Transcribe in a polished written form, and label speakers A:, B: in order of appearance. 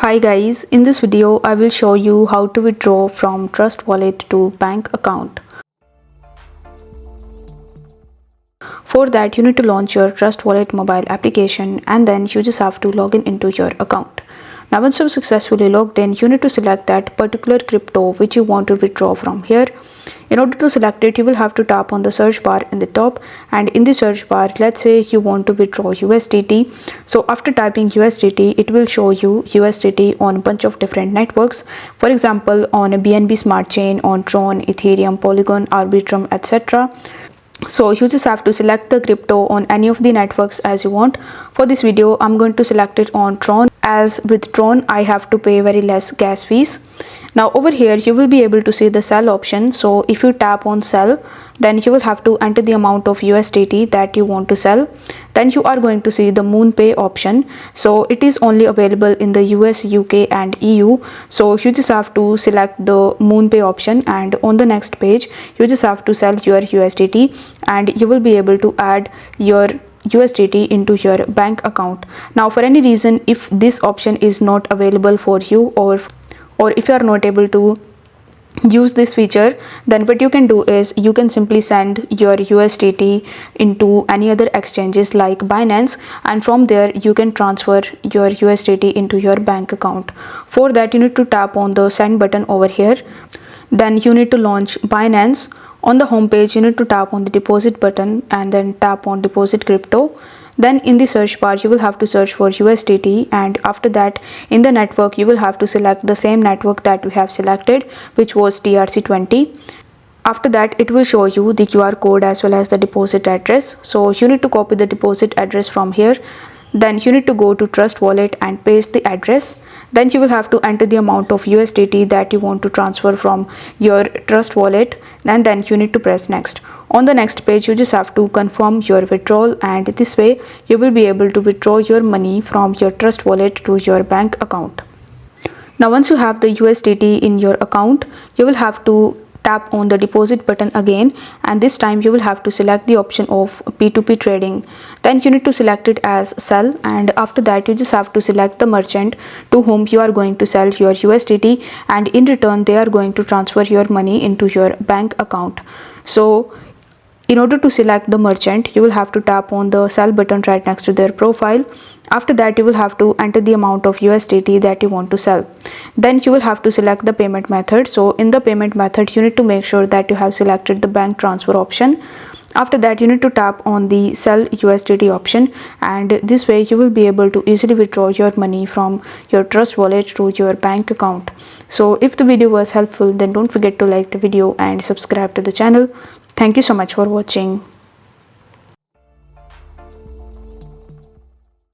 A: Hi guys, in this video I will show you how to withdraw from Trust Wallet to bank account. For that you need to launch your Trust Wallet mobile application and then you just have to log in into your account. Now once you've successfully logged in, you need to select that particular crypto which you want to withdraw from here. In order to select it, you will have to tap on the search bar in the top, and in the search bar, let's say you want to withdraw USDT. So after typing USDT, it will show you USDT on a bunch of different networks. For example, on a BNB Smart Chain, on Tron, Ethereum, Polygon, Arbitrum, etc. So you just have to select the crypto on any of the networks as you want. For this video, I'm going to select it on Tron, as with Tron I have to pay very less gas fees. Now over here you will be able to see the sell option. So if you tap on sell, then you will have to enter the amount of USDT that you want to sell. Then you are going to see the MoonPay option. So it is only available in the US, UK and EU. So you just have to select the MoonPay option, and on the next page you just have to sell your USDT and you will be able to add your USDT into your bank account. Now for any reason, if this option is not available for you, or if you are not able to use this feature, then what you can do is you can simply send your USDT into any other exchanges like Binance, and from there you can transfer your USDT into your bank account. For that you need to tap on the send button over here. Then you need to launch Binance. On the home page you need to tap on the deposit button and then tap on deposit crypto. Then in the search bar you will have to search for USDT, and after that in the network you will have to select the same network that we have selected, which was TRC20. After that it will show you the QR code as well as the deposit address. So you need to copy the deposit address from here. Then you need to go to Trust Wallet and paste the address. Then you will have to enter the amount of USDT that you want to transfer from your Trust Wallet, and then you need to press next. On the next page you just have to confirm your withdrawal, and this way you will be able to withdraw your money from your Trust Wallet to your bank account. Now once you have the USDT in your account, you will have to tap on the deposit button again, and this time you will have to select the option of P2P trading. Then you need to select it as sell, and after that you just have to select the merchant to whom you are going to sell your USDT, and in return they are going to transfer your money into your bank account. So in order to select the merchant, you will have to tap on the sell button right next to their profile. After that you will have to enter the amount of USDT that you want to sell. Then you will have to select the payment method. So in the payment method you need to make sure that you have selected the bank transfer option. After that you need to tap on the sell USDT option, and this way you will be able to easily withdraw your money from your Trust Wallet to your bank account. So if the video was helpful, then don't forget to like the video and subscribe to the channel. Thank you so much for watching.